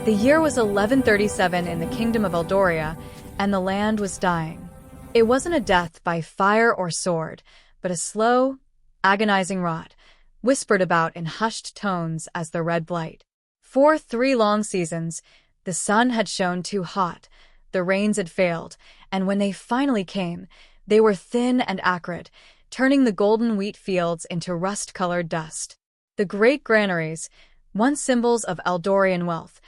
The year was 1137 in the kingdom of Eldoria, and the land was dying. It wasn't a death by fire or sword, but a slow, agonizing rot, whispered about in hushed tones as the Red Blight. For 3 long seasons, the sun had shone too hot, the rains had failed, and when they finally came, they were thin and acrid, turning the golden wheat fields into rust-colored dust. The great granaries, once symbols of Eldorian wealth,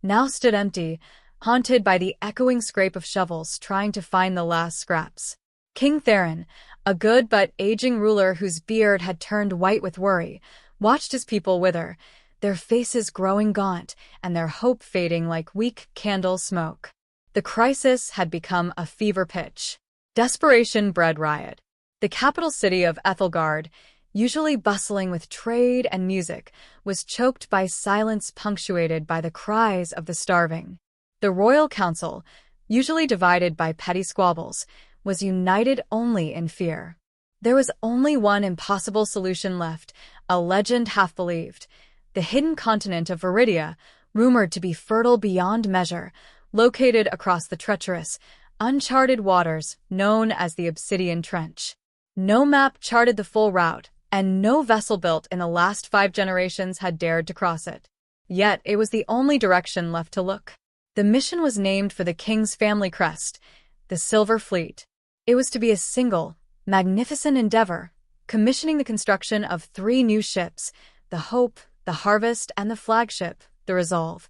now stood empty, haunted by the echoing scrape of shovels trying to find the last scraps. King Theron, a good but aging ruler whose beard had turned white with worry, watched his people wither, their faces growing gaunt and their hope fading like weak candle smoke. The crisis had become a fever pitch. Desperation bred riot. The capital city of Ethelgard, usually bustling with trade and music, was choked by silence punctuated by the cries of the starving. The royal council, usually divided by petty squabbles, was united only in fear. There was only one impossible solution left, a legend half-believed. The hidden continent of Viridia, rumored to be fertile beyond measure, located across the treacherous, uncharted waters known as the Obsidian Trench. No map charted the full route, and no vessel built in the last 5 generations had dared to cross it. Yet it was the only direction left to look. The mission was named for the king's family crest, the Silver Fleet. It was to be a single, magnificent endeavor, commissioning the construction of 3 new ships, the Hope, the Harvest, and the flagship, the Resolve,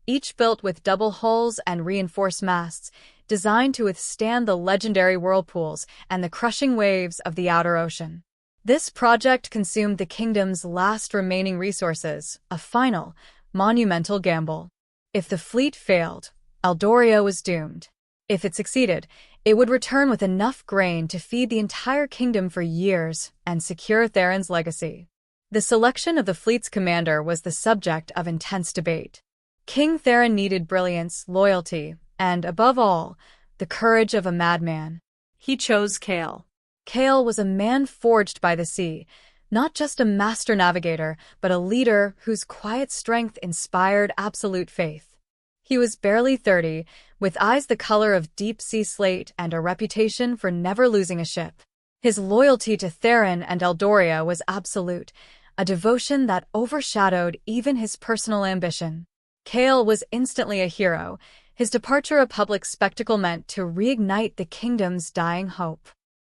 each built with double hulls and reinforced masts, designed to withstand the legendary whirlpools and the crushing waves of the outer ocean. This project consumed the kingdom's last remaining resources, a final, monumental gamble. If the fleet failed, Eldoria was doomed. If it succeeded, it would return with enough grain to feed the entire kingdom for years and secure Theron's legacy. The selection of the fleet's commander was the subject of intense debate. King Theron needed brilliance, loyalty, and, above all, the courage of a madman. He chose Cale. Cale was a man forged by the sea, not just a master navigator, but a leader whose quiet strength inspired absolute faith. He was barely 30, with eyes the color of deep-sea slate and a reputation for never losing a ship. His loyalty to Theron and Eldoria was absolute, a devotion that overshadowed even his personal ambition. Cale was instantly a hero, his departure a public spectacle meant to reignite the kingdom's dying hope.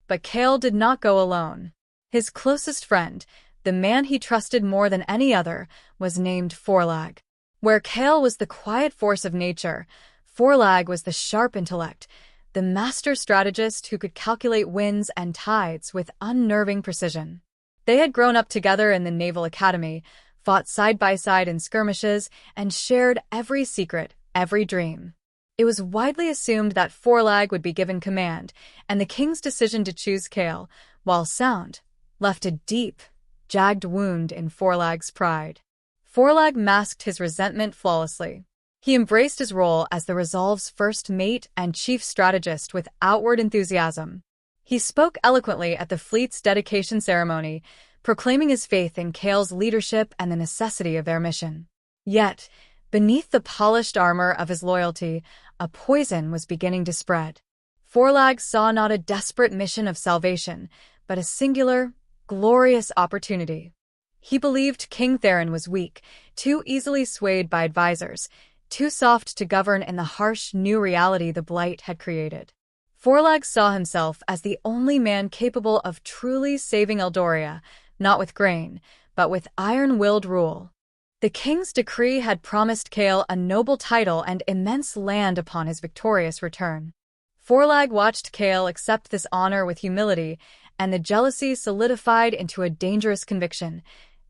But Cale did not go alone. His closest friend, the man he trusted more than any other, was named Forlag. Where Cale was the quiet force of nature, Forlag was the sharp intellect, the master strategist who could calculate winds and tides with unnerving precision. They had grown up together in the Naval Academy, fought side by side in skirmishes, and shared every secret, every dream. It was widely assumed that Forlag would be given command, and the king's decision to choose Cale, while sound, left a deep, jagged wound in Forlag's pride. Forlag masked his resentment flawlessly. He embraced his role as the Resolve's first mate and chief strategist with outward enthusiasm. He spoke eloquently at the fleet's dedication ceremony, proclaiming his faith in Cale's leadership and the necessity of their mission. Yet, beneath the polished armor of his loyalty, a poison was beginning to spread. Forlag saw not a desperate mission of salvation, but a singular, glorious opportunity. He believed King Theron was weak, too easily swayed by advisors, too soft to govern in the harsh new reality the Blight had created. Forlag saw himself as the only man capable of truly saving Eldoria, not with grain, but with iron-willed rule. The king's decree had promised Cale a noble title and immense land upon his victorious return. Forlag watched Cale accept this honor with humility, and the jealousy solidified into a dangerous conviction.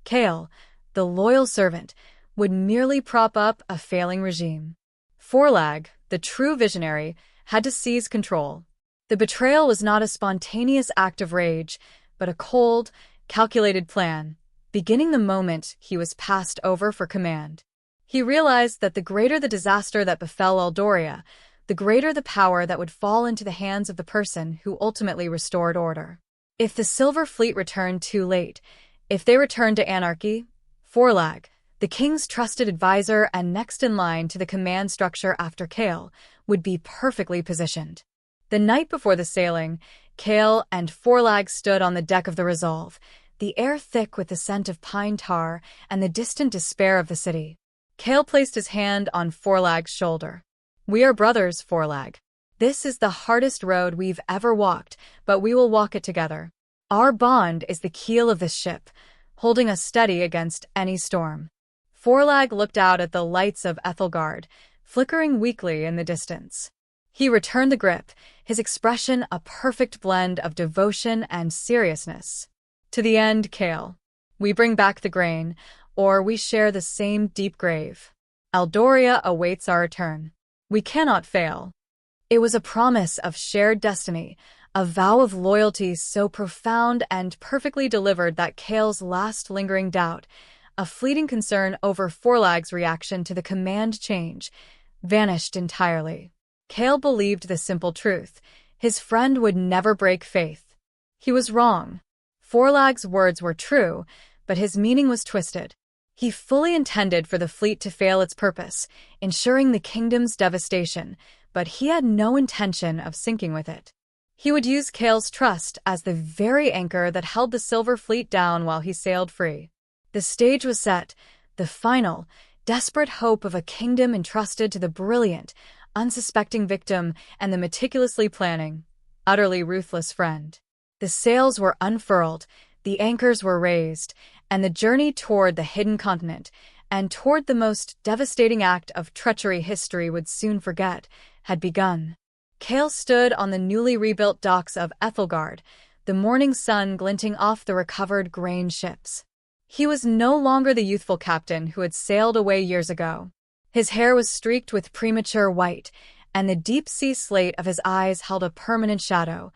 Cale, the loyal servant, would merely prop up a failing regime. Forlag, the true visionary, had to seize control. The betrayal was not a spontaneous act of rage, but a cold, calculated plan, beginning the moment he was passed over for command. He realized that the greater the disaster that befell Eldoria, the greater the power that would fall into the hands of the person who ultimately restored order. If the Silver Fleet returned too late, if they returned to anarchy, Forlag, The king's trusted advisor and next in line to the command structure after Kale, would be perfectly positioned. The night before the sailing, Kale and Forelag stood on the deck of the Resolve, the air thick with the scent of pine tar and the distant despair of the city. Kale placed his hand on Forelag's shoulder. "We are brothers, Forelag. This is the hardest road we've ever walked, but we will walk it together. Our bond is the keel of this ship, holding us steady against any storm." Forelag looked out at the lights of Ethelgard, flickering weakly in the distance. He returned the grip, his expression a perfect blend of devotion and seriousness. "To the end, Kale. We bring back the grain, or we share the same deep grave. Eldoria awaits our return. We cannot fail." It was a promise of shared destiny, a vow of loyalty so profound and perfectly delivered that Kale's last lingering doubt, a fleeting concern over Forelag's reaction to the command change, vanished entirely. Kale believed the simple truth: his friend would never break faith. He was wrong. Forelag's words were true, but his meaning was twisted. He fully intended for the fleet to fail its purpose, ensuring the kingdom's devastation, but he had no intention of sinking with it. He would use Kale's trust as the very anchor that held the Silver Fleet down while he sailed free. The stage was set, the final, desperate hope of a kingdom entrusted to the brilliant, unsuspecting victim and the meticulously planning, utterly ruthless friend. The sails were unfurled, the anchors were raised, and the journey toward the hidden continent, and toward the most devastating act of treachery history would soon forget, had begun. Kale stood on the newly rebuilt docks of Ethelgard, the morning sun glinting off the recovered grain ships. He was no longer the youthful captain who had sailed away years ago. His hair was streaked with premature white, and the deep-sea slate of his eyes held a permanent shadow,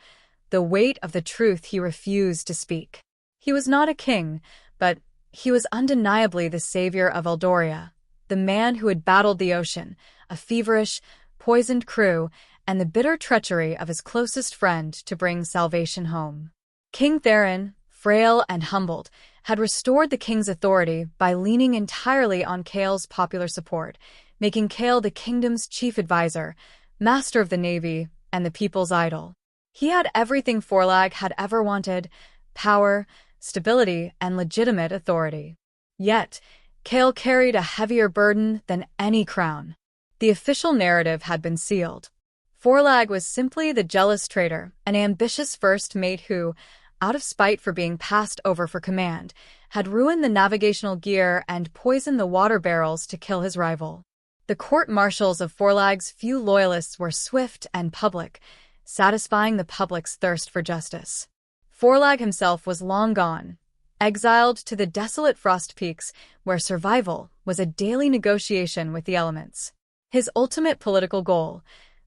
the weight of the truth he refused to speak. He was not a king, but he was undeniably the savior of Eldoria, the man who had battled the ocean, a feverish, poisoned crew, and the bitter treachery of his closest friend to bring salvation home. King Theron, frail and humbled, had restored the king's authority by leaning entirely on Kale's popular support, making Kale the kingdom's chief advisor, master of the navy, and the people's idol. He had everything Forelag had ever wanted: power, stability, and legitimate authority. Yet, Kale carried a heavier burden than any crown. The official narrative had been sealed. Forelag was simply the jealous traitor, an ambitious first mate who, out of spite for being passed over for command, had ruined the navigational gear and poisoned the water barrels to kill his rival. The court-martials of Forelag's few loyalists were swift and public, satisfying the public's thirst for justice. Forelag himself was long gone, exiled to the desolate frost peaks where survival was a daily negotiation with the elements. His ultimate political goal,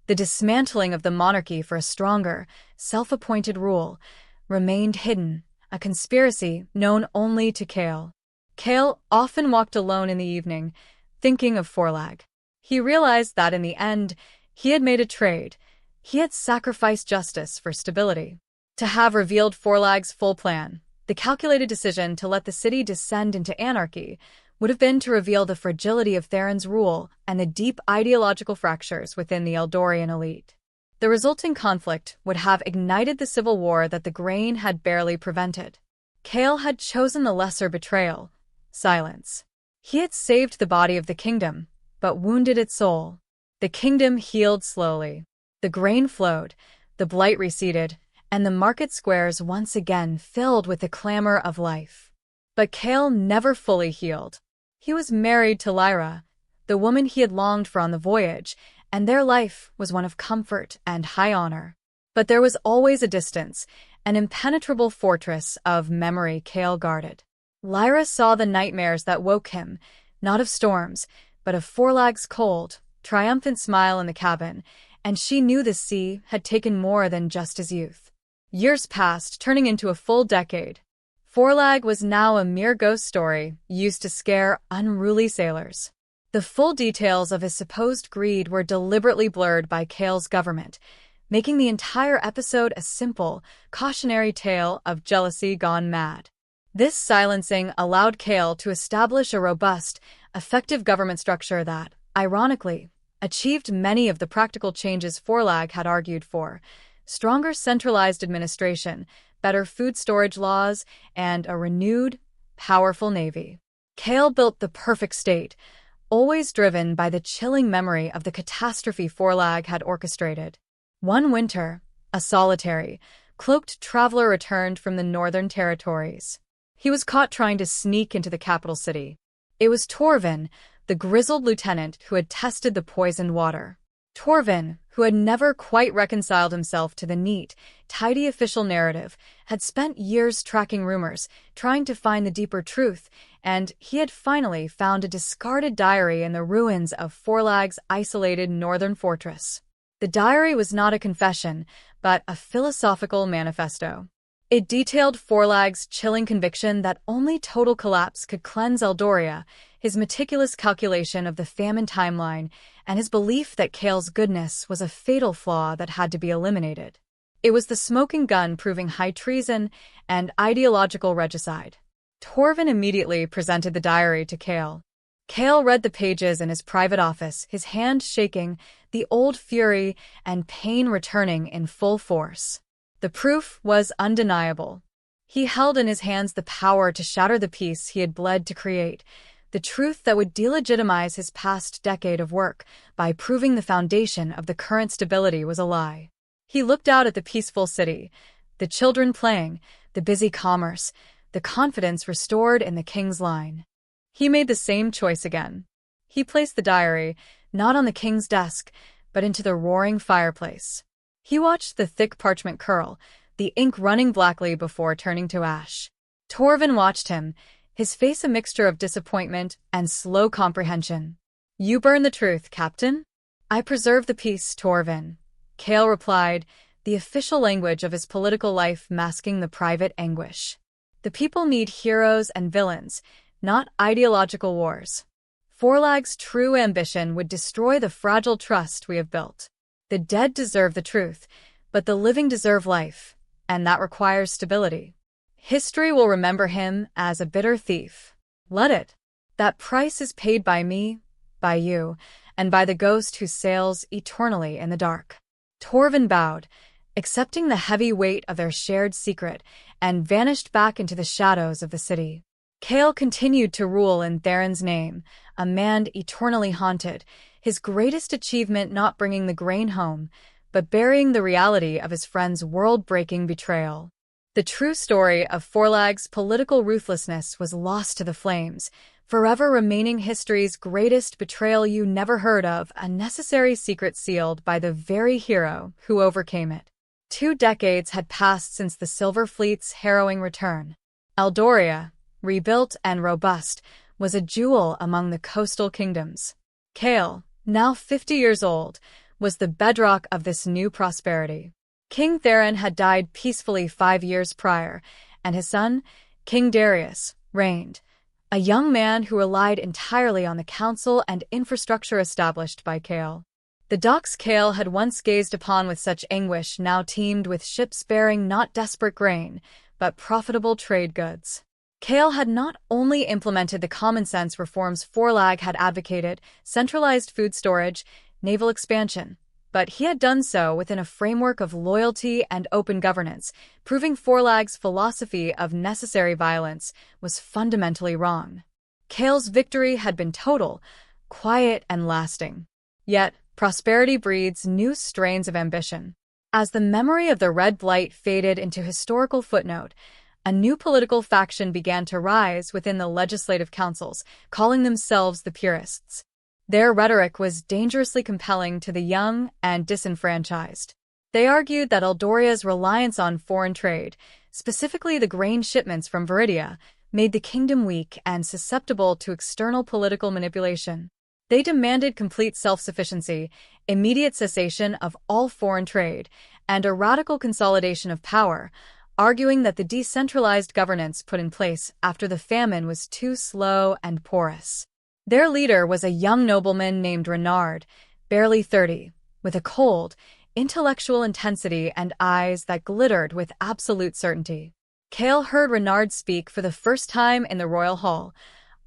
the dismantling of the monarchy for a stronger, self-appointed rule, remained hidden, a conspiracy known only to Kale. Kale often walked alone in the evening, thinking of Forelag. He realized that in the end, he had made a trade. He had sacrificed justice for stability. To have revealed Forelag's full plan, the calculated decision to let the city descend into anarchy, would have been to reveal the fragility of Theron's rule and the deep ideological fractures within the Eldorian elite. The resulting conflict would have ignited the civil war that the grain had barely prevented. Kale had chosen the lesser betrayal: silence. He had saved the body of the kingdom, but wounded its soul. The kingdom healed slowly. The grain flowed, the blight receded, and the market squares once again filled with the clamor of life. But Kale never fully healed. He was married to Lyra, the woman he had longed for on the voyage, and their life was one of comfort and high honor. But there was always a distance, an impenetrable fortress of memory Kale guarded. Lyra saw the nightmares that woke him, not of storms, but of Forelag's cold, triumphant smile in the cabin, and she knew the sea had taken more than just his youth. Years passed, turning into a full decade. Forelag was now a mere ghost story, used to scare unruly sailors. The full details of his supposed greed were deliberately blurred by Kale's government, making the entire episode a simple, cautionary tale of jealousy gone mad. This silencing allowed Kale to establish a robust, effective government structure that, ironically, achieved many of the practical changes Forlag had argued for: stronger centralized administration, better food storage laws, and a renewed, powerful navy. Kale built the perfect state, always driven by the chilling memory of the catastrophe Forlag had orchestrated. One winter, a solitary, cloaked traveler returned from the northern territories. He was caught trying to sneak into the capital city. It was Torvin, the grizzled lieutenant who had tested the poisoned water. Torvin, who had never quite reconciled himself to the neat, tidy official narrative, had spent years tracking rumors, trying to find the deeper truth, and he had finally found a discarded diary in the ruins of Forlag's isolated northern fortress. The diary was not a confession, but a philosophical manifesto. It detailed Forlag's chilling conviction that only total collapse could cleanse Eldoria, his meticulous calculation of the famine timeline, and his belief that Kale's goodness was a fatal flaw that had to be eliminated. It was the smoking gun proving high treason and ideological regicide. Torvin immediately presented the diary to Kale. Kale read the pages in his private office, his hand shaking, the old fury and pain returning in full force. The proof was undeniable. He held in his hands the power to shatter the peace he had bled to create, the truth that would delegitimize his past decade of work by proving the foundation of the current stability was a lie. He looked out at the peaceful city, the children playing, the busy commerce, the confidence restored in the king's line. He made the same choice again. He placed the diary, not on the king's desk, but into the roaring fireplace. He watched the thick parchment curl, the ink running blackly before turning to ash. Torvin watched him, his face a mixture of disappointment and slow comprehension. "You burn the truth, Captain?" "I preserve the peace, Torvin," Kale replied, the official language of his political life masking the private anguish. "The people need heroes and villains, not ideological wars. Forlag's true ambition would destroy the fragile trust we have built. The dead deserve the truth, but the living deserve life, and that requires stability. History will remember him as a bitter thief. Let it. That price is paid by me, by you, and by the ghost who sails eternally in the dark." Torvin bowed, accepting the heavy weight of their shared secret, and vanished back into the shadows of the city. Kale continued to rule in Theron's name, a man eternally haunted, his greatest achievement not bringing the grain home, but burying the reality of his friend's world-breaking betrayal. The true story of Forlag's political ruthlessness was lost to the flames, forever remaining history's greatest betrayal you never heard of, a necessary secret sealed by the very hero who overcame it. 2 decades had passed since the Silver Fleet's harrowing return. Eldoria, rebuilt and robust, was a jewel among the coastal kingdoms. Kale, now 50 years old, was the bedrock of this new prosperity. King Theron had died peacefully 5 years prior, and his son, King Darius, reigned, a young man who relied entirely on the council and infrastructure established by Kale. The docks Kale had once gazed upon with such anguish now teemed with ships bearing not desperate grain, but profitable trade goods. Kale had not only implemented the common-sense reforms Forlag had advocated, centralized food storage, naval expansion, but he had done so within a framework of loyalty and open governance, proving Forlag's philosophy of necessary violence was fundamentally wrong. Kale's victory had been total, quiet, and lasting. Yet, prosperity breeds new strains of ambition. As the memory of the Red Blight faded into historical footnote, a new political faction began to rise within the legislative councils, calling themselves the Purists. Their rhetoric was dangerously compelling to the young and disenfranchised. They argued that Eldoria's reliance on foreign trade, specifically the grain shipments from Viridia, made the kingdom weak and susceptible to external political manipulation. They demanded complete self-sufficiency, immediate cessation of all foreign trade, and a radical consolidation of power, arguing that the decentralized governance put in place after the famine was too slow and porous. Their leader was a young nobleman named Renard, barely 30, with a cold, intellectual intensity and eyes that glittered with absolute certainty. Cale heard Renard speak for the first time in the royal hall,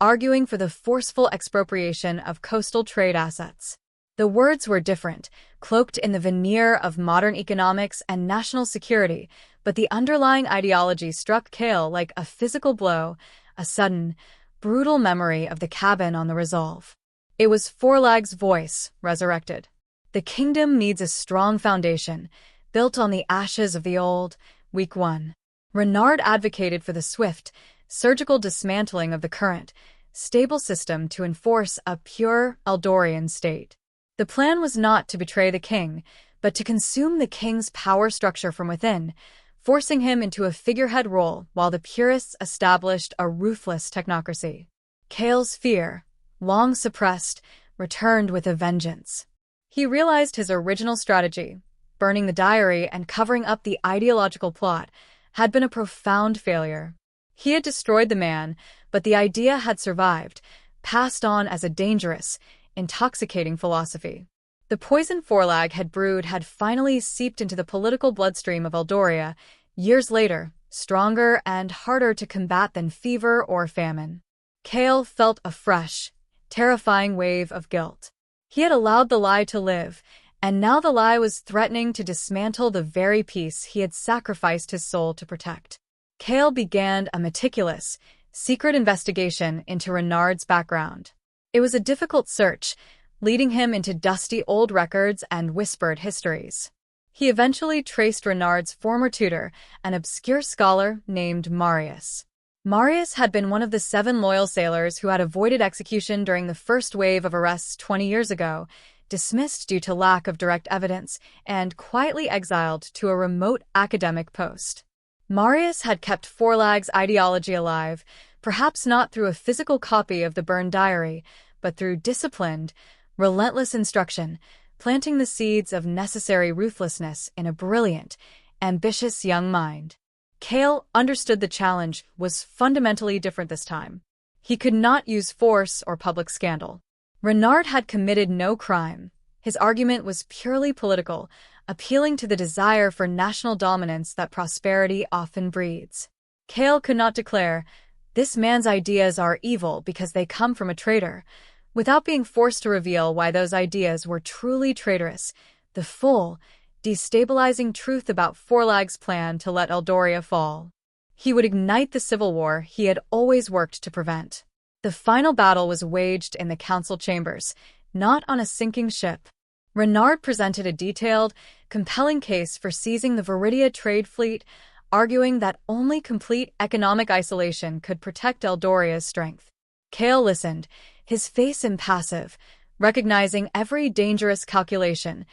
arguing for the forceful expropriation of coastal trade assets. The words were different, cloaked in the veneer of modern economics and national security, but the underlying ideology struck Cale like a physical blow, a sudden, brutal memory of the cabin on the Resolve. It was Forlag's voice, resurrected. The kingdom needs a strong foundation, built on the ashes of the old, weak one. Renard advocated for the swift, surgical dismantling of the current, stable system to enforce a pure Eldorian state. The plan was not to betray the king, but to consume the king's power structure from within, forcing him into a figurehead role while the purists established a ruthless technocracy. Cale's fear, long suppressed, returned with a vengeance. He realized his original strategy, burning the diary and covering up the ideological plot, had been a profound failure. He had destroyed the man, but the idea had survived, passed on as a dangerous, intoxicating philosophy. The poison Forlag had brewed had finally seeped into the political bloodstream of Eldoria, years later, stronger and harder to combat than fever or famine. Cale felt a fresh, terrifying wave of guilt. He had allowed the lie to live, and now the lie was threatening to dismantle the very peace he had sacrificed his soul to protect. Cale began a meticulous, secret investigation into Renard's background. It was a difficult search, leading him into dusty old records and whispered histories. He eventually traced Renard's former tutor, an obscure scholar named Marius. Marius had been one of the 7 loyal sailors who had avoided execution during the first wave of arrests 20 years ago, dismissed due to lack of direct evidence, and quietly exiled to a remote academic post. Marius had kept Forlag's ideology alive, perhaps not through a physical copy of the burned diary, but through disciplined, relentless instruction, planting the seeds of necessary ruthlessness in a brilliant, ambitious young mind. Cale understood the challenge was fundamentally different this time. He could not use force or public scandal. Renard had committed no crime. His argument was purely political, appealing to the desire for national dominance that prosperity often breeds. Cale could not declare, "This man's ideas are evil because they come from a traitor," without being forced to reveal why those ideas were truly traitorous, the full, destabilizing truth about Forlag's plan to let Eldoria fall. He would ignite the civil war he had always worked to prevent. The final battle was waged in the council chambers, not on a sinking ship. Renard presented a detailed, compelling case for seizing the Viridia trade fleet, arguing that only complete economic isolation could protect Eldoria's strength. Cale listened, his face impassive, recognizing every dangerous calculation,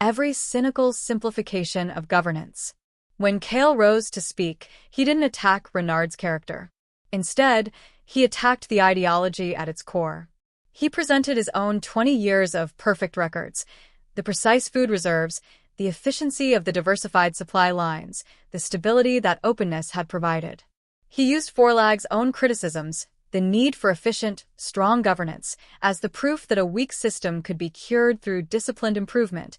every cynical simplification of governance. When Cale rose to speak, he didn't attack Renard's character. Instead, he attacked the ideology at its core. He presented his own 20 years of perfect records, the precise food reserves, the efficiency of the diversified supply lines, the stability that openness had provided. He used Forlag's own criticisms, the need for efficient, strong governance, as the proof that a weak system could be cured through disciplined improvement,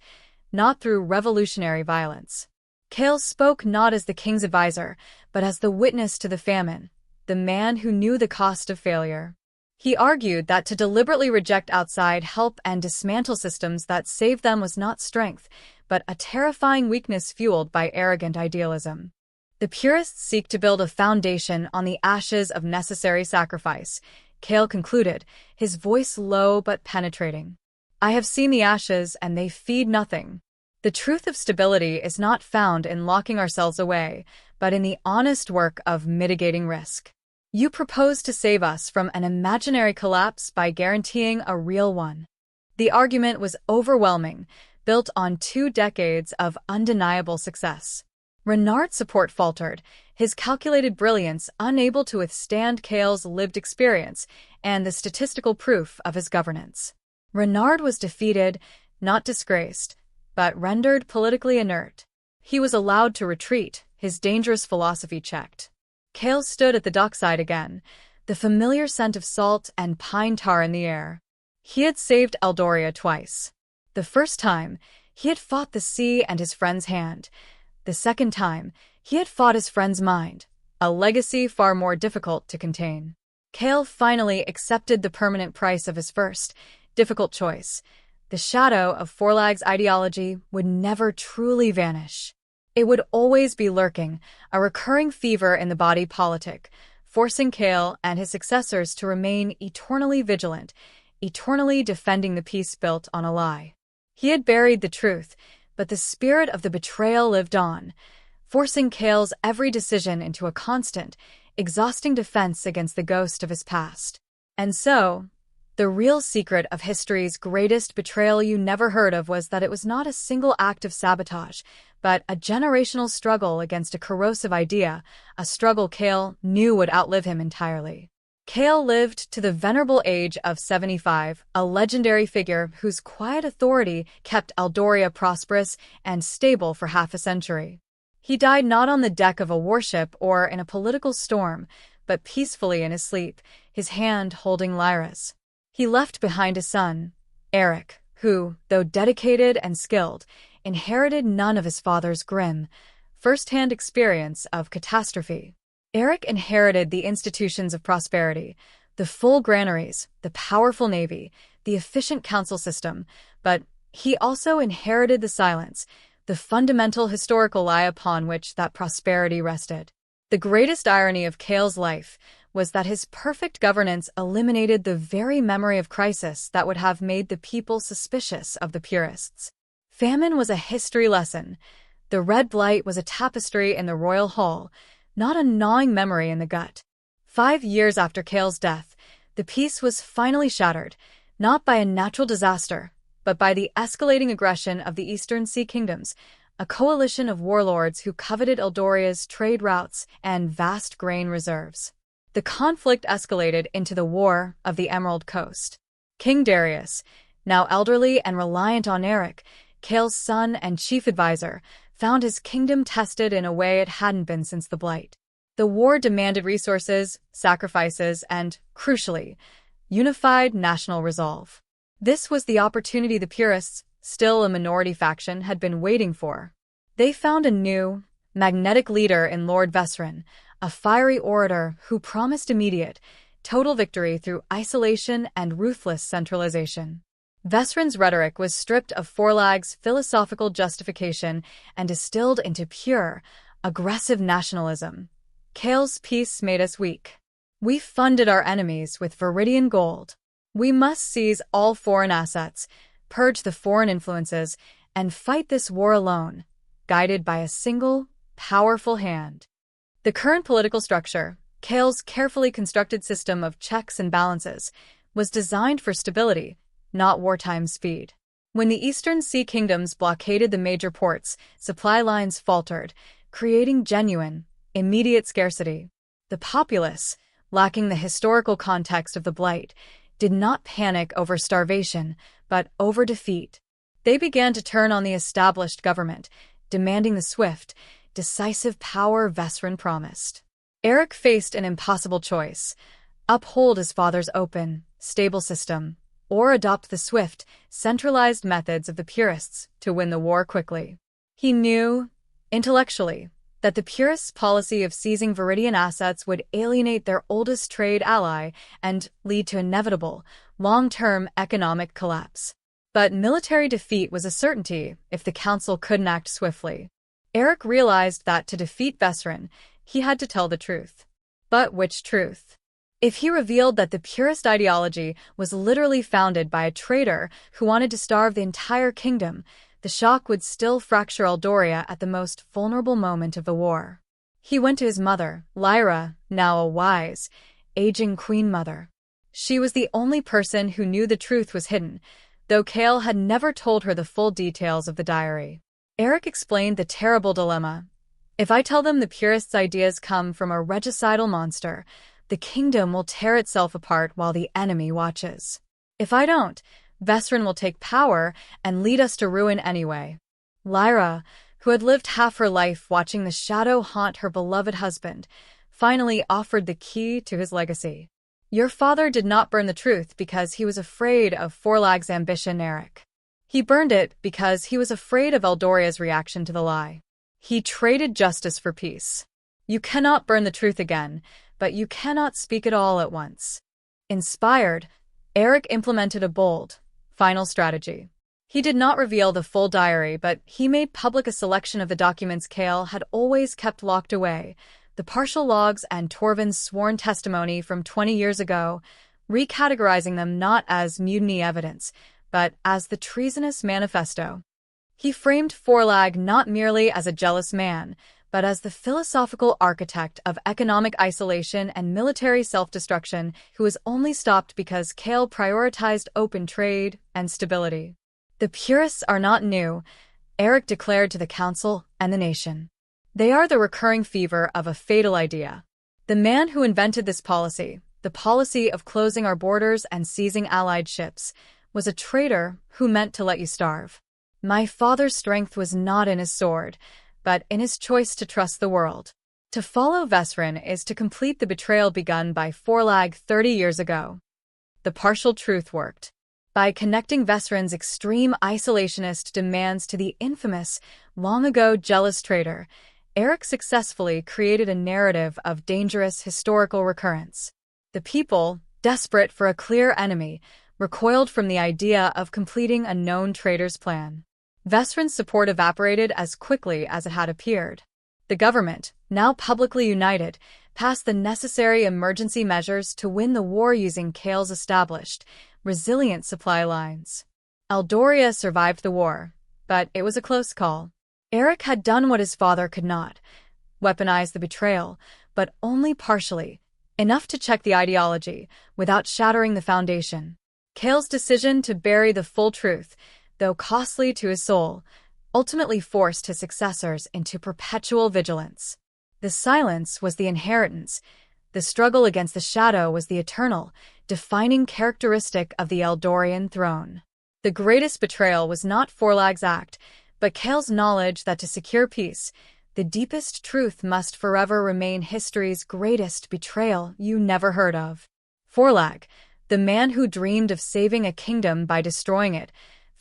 not through revolutionary violence. Cale spoke not as the king's advisor, but as the witness to the famine, the man who knew the cost of failure. He argued that to deliberately reject outside help and dismantle systems that saved them was not strength, but a terrifying weakness fueled by arrogant idealism. The purists seek to build a foundation on the ashes of necessary sacrifice, Cale concluded, his voice low but penetrating. I have seen the ashes, and they feed nothing. The truth of stability is not found in locking ourselves away, but in the honest work of mitigating risk. You propose to save us from an imaginary collapse by guaranteeing a real one. The argument was overwhelming, built on 2 decades of undeniable success. Renard's support faltered, his calculated brilliance unable to withstand Cale's lived experience and the statistical proof of his governance. Renard was defeated, not disgraced, but rendered politically inert. He was allowed to retreat, his dangerous philosophy checked. Cale stood at the dockside again, the familiar scent of salt and pine tar in the air. He had saved Eldoria twice. The first time, he had fought the sea and his friend's hand. The second time, he had fought his friend's mind, a legacy far more difficult to contain. Cale finally accepted the permanent price of his first, difficult choice. The shadow of Forlag's ideology would never truly vanish. It would always be lurking, a recurring fever in the body politic, forcing Cale and his successors to remain eternally vigilant, eternally defending the peace built on a lie. He had buried the truth, but the spirit of the betrayal lived on, forcing Cale's every decision into a constant, exhausting defense against the ghost of his past. And so, the real secret of history's greatest betrayal you never heard of was that it was not a single act of sabotage, but a generational struggle against a corrosive idea, a struggle Cale knew would outlive him entirely. Cale lived to the venerable age of 75, a legendary figure whose quiet authority kept Eldoria prosperous and stable for half a century. He died not on the deck of a warship or in a political storm, but peacefully in his sleep, his hand holding Lyra's. He left behind a son, Eric, who, though dedicated and skilled, inherited none of his father's grim, first-hand experience of catastrophe. Eric inherited the institutions of prosperity, the full granaries, the powerful navy, the efficient council system, but he also inherited the silence, the fundamental historical lie upon which that prosperity rested. The greatest irony of Cale's life was that his perfect governance eliminated the very memory of crisis that would have made the people suspicious of the purists. Famine was a history lesson. The Red Blight was a tapestry in the royal hall, not a gnawing memory in the gut. 5 years after Cale's death, the peace was finally shattered, not by a natural disaster, but by the escalating aggression of the Eastern Sea Kingdoms, a coalition of warlords who coveted Eldoria's trade routes and vast grain reserves. The conflict escalated into the War of the Emerald Coast. King Darius, now elderly and reliant on Eric, Cale's son and chief advisor, found his kingdom tested in a way it hadn't been since the Blight. The war demanded resources, sacrifices, and, crucially, unified national resolve. This was the opportunity the purists, still a minority faction, had been waiting for. They found a new, magnetic leader in Lord Vesrin, a fiery orator who promised immediate, total victory through isolation and ruthless centralization. Vesrin's rhetoric was stripped of Forlag's philosophical justification and distilled into pure, aggressive nationalism. Cale's peace made us weak. We funded our enemies with Viridian gold. We must seize all foreign assets, purge the foreign influences, and fight this war alone, guided by a single, powerful hand. The current political structure, Cale's carefully constructed system of checks and balances, was designed for stability, not wartime speed. When the Eastern Sea Kingdoms blockaded the major ports, supply lines faltered, creating genuine, immediate scarcity. The populace, lacking the historical context of the Blight, did not panic over starvation, but over defeat. They began to turn on the established government, demanding the swift, decisive power Vesrin promised. Eric faced an impossible choice: uphold his father's open, stable system, or adopt the swift, centralized methods of the purists to win the war quickly. He knew, intellectually, that the purists' policy of seizing Viridian assets would alienate their oldest trade ally and lead to inevitable, long-term economic collapse. But military defeat was a certainty if the council couldn't act swiftly. Eric realized that to defeat Vesrin, he had to tell the truth. But which truth? If he revealed that the purist ideology was literally founded by a traitor who wanted to starve the entire kingdom, the shock would still fracture Eldoria at the most vulnerable moment of the war. He went to his mother, Lyra, now a wise, aging queen mother. She was the only person who knew the truth was hidden, though Cale had never told her the full details of the diary. Eric explained the terrible dilemma. If I tell them the purists' ideas come from a regicidal monster, the kingdom will tear itself apart while the enemy watches. If I don't, Vesrin will take power and lead us to ruin anyway. Lyra, who had lived half her life watching the shadow haunt her beloved husband, finally offered the key to his legacy. Your father did not burn the truth because he was afraid of Forlag's ambition, Eric. He burned it because he was afraid of Eldoria's reaction to the lie. He traded justice for peace. You cannot burn the truth again, but you cannot speak it all at once. Inspired, Eric implemented a bold, final strategy. He did not reveal the full diary, but he made public a selection of the documents Cale had always kept locked away, the partial logs and Torvin's sworn testimony from 20 years ago, recategorizing them not as mutiny evidence, but as the treasonous manifesto. He framed Forlag not merely as a jealous man, but as the philosophical architect of economic isolation and military self-destruction who was only stopped because Cale prioritized open trade and stability. The purists are not new, Eric declared to the council and the nation. They are the recurring fever of a fatal idea. The man who invented this policy, the policy of closing our borders and seizing Allied ships, was a traitor who meant to let you starve. My father's strength was not in his sword, but in his choice to trust the world. To follow Vesrin is to complete the betrayal begun by Forlag 30 years ago. The partial truth worked. By connecting Vesrin's extreme isolationist demands to the infamous, long-ago jealous traitor, Eric successfully created a narrative of dangerous historical recurrence. The people, desperate for a clear enemy, recoiled from the idea of completing a known traitor's plan. Vesrin's support evaporated as quickly as it had appeared. The government, now publicly united, passed the necessary emergency measures to win the war using Cale's established, resilient supply lines. Eldoria survived the war, but it was a close call. Eric had done what his father could not, weaponize the betrayal, but only partially, enough to check the ideology, without shattering the foundation. Cale's decision to bury the full truth, though costly to his soul, ultimately forced his successors into perpetual vigilance. The silence was the inheritance. The struggle against the shadow was the eternal, defining characteristic of the Eldorian throne. The greatest betrayal was not Forlag's act, but Cale's knowledge that to secure peace, the deepest truth must forever remain history's greatest betrayal you never heard of. Forlag, the man who dreamed of saving a kingdom by destroying it,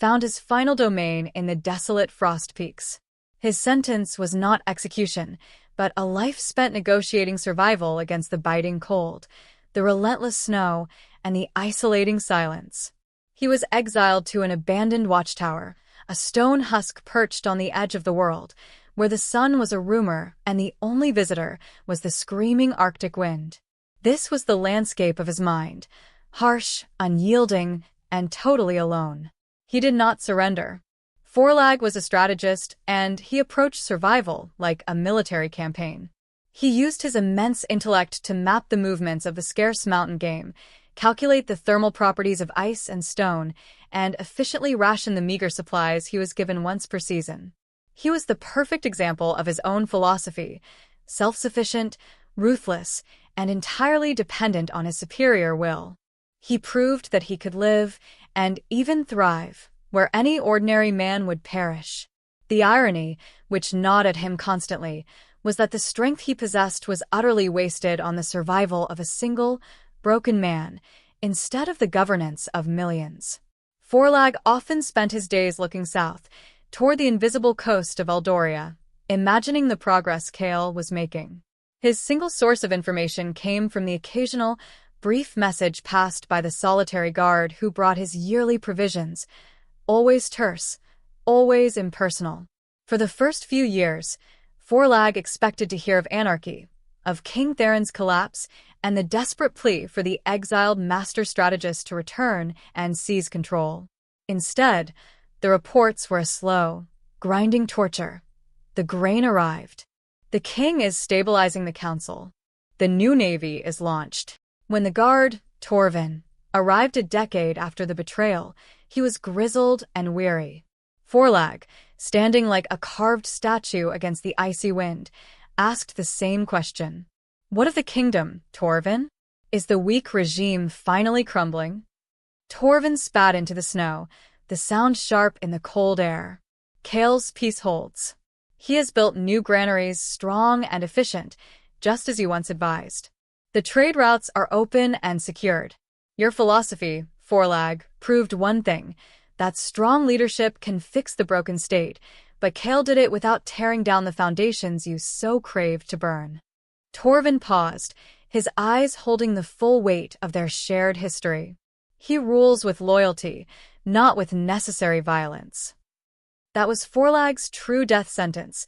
found his final domain in the desolate Frost Peaks. His sentence was not execution, but a life spent negotiating survival against the biting cold, the relentless snow, and the isolating silence. He was exiled to an abandoned watchtower, a stone husk perched on the edge of the world, where the sun was a rumor and the only visitor was the screaming Arctic wind. This was the landscape of his mind, harsh, unyielding, and totally alone. He did not surrender. Forlag was a strategist, and he approached survival like a military campaign. He used his immense intellect to map the movements of the scarce mountain game, calculate the thermal properties of ice and stone, and efficiently ration the meager supplies he was given once per season. He was the perfect example of his own philosophy, self-sufficient, ruthless, and entirely dependent on his superior will. He proved that he could live, and even thrive, where any ordinary man would perish. The irony, which gnawed at him constantly, was that the strength he possessed was utterly wasted on the survival of a single, broken man, instead of the governance of millions. Forlag often spent his days looking south, toward the invisible coast of Eldoria, imagining the progress Cale was making. His single source of information came from the occasional, brief message passed by the solitary guard who brought his yearly provisions, always terse, always impersonal. For the first few years, Forlag expected to hear of anarchy, of King Theron's collapse, and the desperate plea for the exiled master strategist to return and seize control. Instead, the reports were a slow, grinding torture. The grain arrived. The king is stabilizing the council. The new navy is launched. When the guard, Torvin, arrived a decade after the betrayal, he was grizzled and weary. Forlag, standing like a carved statue against the icy wind, asked the same question. What of the kingdom, Torvin? Is the weak regime finally crumbling? Torvin spat into the snow, the sound sharp in the cold air. Cale's peace holds. He has built new granaries strong and efficient, just as you once advised. The trade routes are open and secured. Your philosophy, Forlag, proved one thing, that strong leadership can fix the broken state, but Cale did it without tearing down the foundations you so craved to burn. Torvin paused, his eyes holding the full weight of their shared history. He rules with loyalty, not with necessary violence. That was Forlag's true death sentence,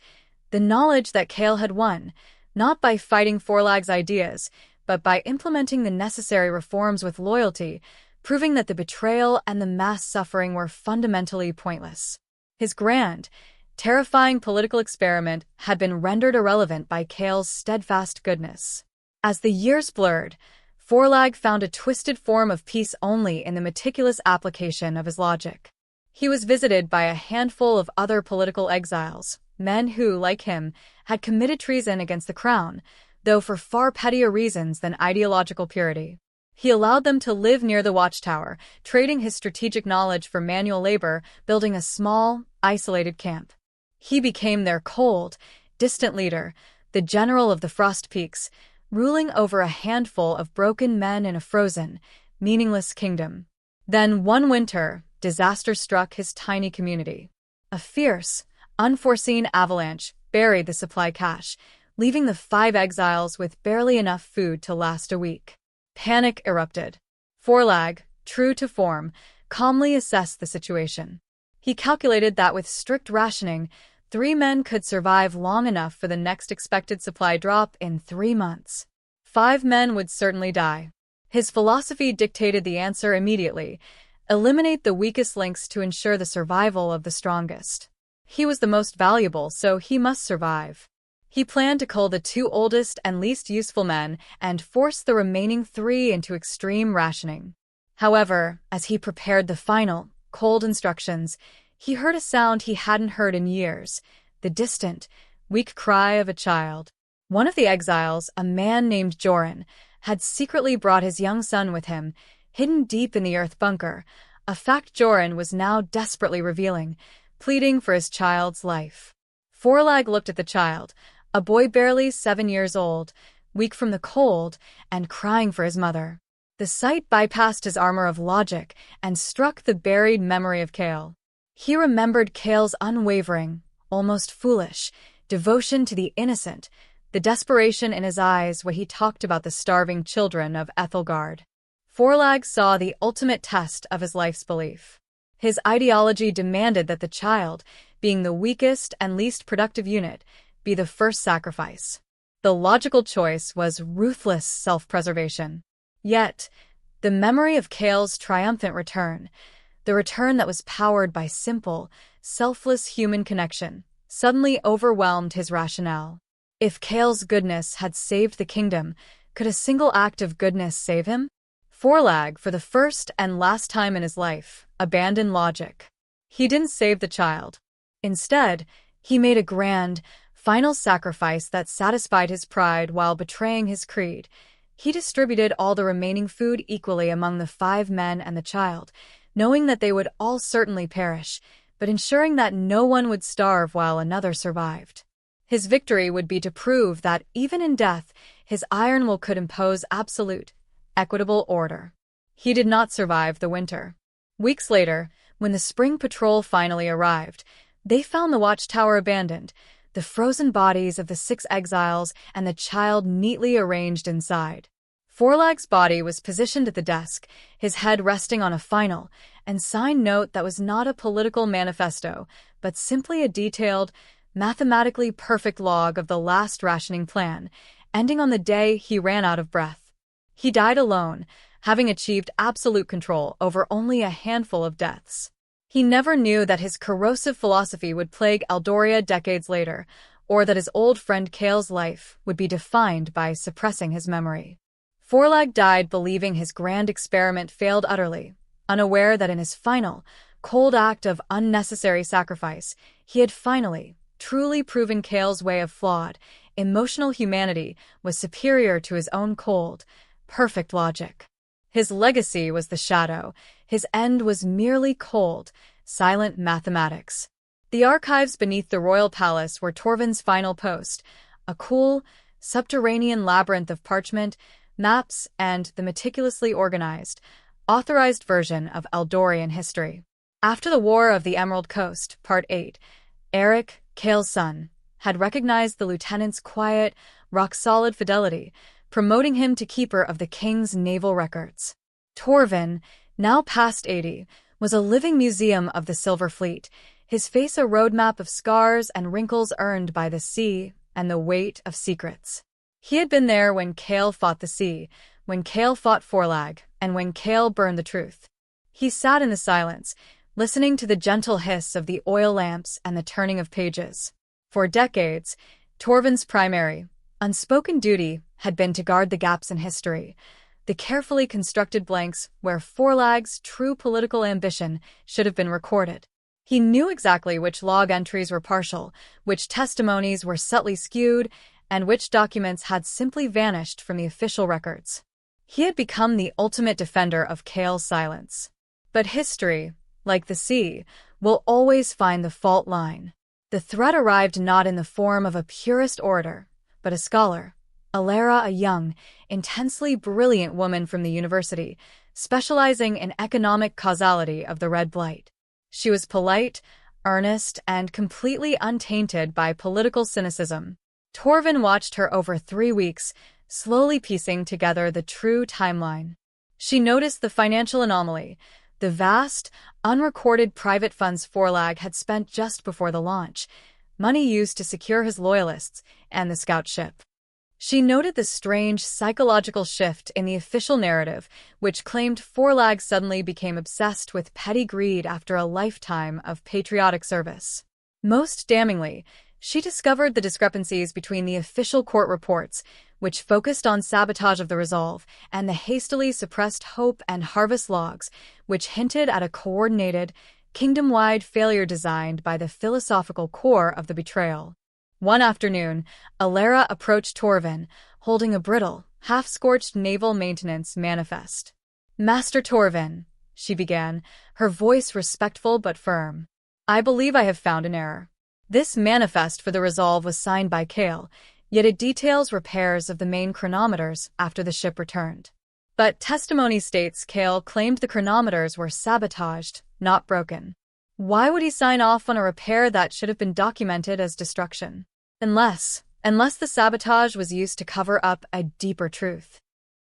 the knowledge that Chaol had won, not by fighting Forlag's ideas, but by implementing the necessary reforms with loyalty, proving that the betrayal and the mass suffering were fundamentally pointless. His grand, terrifying political experiment had been rendered irrelevant by Chaol's steadfast goodness. As the years blurred, Forlag found a twisted form of peace only in the meticulous application of his logic. He was visited by a handful of other political exiles, men who, like him, had committed treason against the crown, though for far pettier reasons than ideological purity. He allowed them to live near the watchtower, trading his strategic knowledge for manual labor, building a small, isolated camp. He became their cold, distant leader, the general of the Frost Peaks, ruling over a handful of broken men in a frozen, meaningless kingdom. Then one winter, disaster struck his tiny community. A fierce, unforeseen avalanche buried the supply cache, leaving the 5 exiles with barely enough food to last a week. Panic erupted. Forlag, true to form, calmly assessed the situation. He calculated that with strict rationing, 3 men could survive long enough for the next expected supply drop in 3 months. 5 men would certainly die. His philosophy dictated the answer immediately: eliminate the weakest links to ensure the survival of the strongest. He was the most valuable, so he must survive. He planned to cull the 2 oldest and least useful men and force the remaining 3 into extreme rationing. However, as he prepared the final, cold instructions, he heard a sound he hadn't heard in years, the distant, weak cry of a child. One of the exiles, a man named Joran, had secretly brought his young son with him, hidden deep in the earth bunker, a fact Joran was now desperately revealing, pleading for his child's life. Forlag looked at the child, a boy barely 7 years old, weak from the cold, and crying for his mother. The sight bypassed his armor of logic and struck the buried memory of Chaol. He remembered Chaol's unwavering, almost foolish, devotion to the innocent, the desperation in his eyes when he talked about the starving children of Ethelgard. Forlag saw the ultimate test of his life's belief. His ideology demanded that the child, being the weakest and least productive unit, be the first sacrifice. The logical choice was ruthless self-preservation. Yet, the memory of Chaol's triumphant return, the return that was powered by simple, selfless human connection, suddenly overwhelmed his rationale. If Chaol's goodness had saved the kingdom, could a single act of goodness save him? Forlag, for the first and last time in his life, abandoned logic. He didn't save the child. Instead, he made a grand, final sacrifice that satisfied his pride while betraying his creed. He distributed all the remaining food equally among the 5 men and the child, knowing that they would all certainly perish, but ensuring that no one would starve while another survived. His victory would be to prove that, even in death, his iron will could impose absolute, equitable order. He did not survive the winter. Weeks later, when the spring patrol finally arrived, they found the watchtower abandoned, the frozen bodies of the 6 exiles and the child neatly arranged inside. Forlag's body was positioned at the desk, his head resting on a final and signed note that was not a political manifesto, but simply a detailed, mathematically perfect log of the last rationing plan, ending on the day he ran out of breath. He died alone, having achieved absolute control over only a handful of deaths. He never knew that his corrosive philosophy would plague Eldoria decades later, or that his old friend Chaol's life would be defined by suppressing his memory. Forlag died believing his grand experiment failed utterly, unaware that in his final, cold act of unnecessary sacrifice, he had finally, truly proven Chaol's way of flawed, emotional humanity was superior to his own cold, perfect logic. His legacy was the shadow, his end was merely cold, silent mathematics. The archives beneath the royal palace were Torvin's final post, a cool, subterranean labyrinth of parchment, maps, and the meticulously organized, authorized version of Eldorian history. After the War of the Emerald Coast, Part 8, Eric, Chaol's son, had recognized the lieutenant's quiet, rock-solid fidelity, promoting him to keeper of the king's naval records. Torvin, now past 80, was a living museum of the Silver Fleet, his face a roadmap of scars and wrinkles earned by the sea and the weight of secrets. He had been there when Cale fought the sea, when Cale fought Forlag, and when Cale burned the truth. He sat in the silence, listening to the gentle hiss of the oil lamps and the turning of pages. For decades, Torvin's primary, unspoken duty had been to guard the gaps in history, the carefully constructed blanks where Forlag's true political ambition should have been recorded. He knew exactly which log entries were partial, which testimonies were subtly skewed, and which documents had simply vanished from the official records. He had become the ultimate defender of Cale's silence. But history, like the sea, will always find the fault line. The threat arrived not in the form of a purist orator, but a scholar. Alara, a young, intensely brilliant woman from the university, specializing in economic causality of the Red Blight. She was polite, earnest, and completely untainted by political cynicism. Torvin watched her over 3 weeks, slowly piecing together the true timeline. She noticed the financial anomaly, the vast, unrecorded private funds Forlag had spent just before the launch, money used to secure his loyalists and the scout ship. She noted the strange psychological shift in the official narrative, which claimed Forlag suddenly became obsessed with petty greed after a lifetime of patriotic service. Most damningly, she discovered the discrepancies between the official court reports, which focused on sabotage of the Resolve, and the hastily suppressed Hope and Harvest logs, which hinted at a coordinated, kingdom-wide failure designed by the philosophical core of the Betrayal. One afternoon, Alara approached Torvin, holding a brittle, half-scorched naval maintenance manifest. "Master Torvin," she began, her voice respectful but firm. "I believe I have found an error. This manifest for the Resolve was signed by Cale, yet it details repairs of the main chronometers after the ship returned. But testimony states Cale claimed the chronometers were sabotaged, not broken. Why would he sign off on a repair that should have been documented as destruction? Unless the sabotage was used to cover up a deeper truth.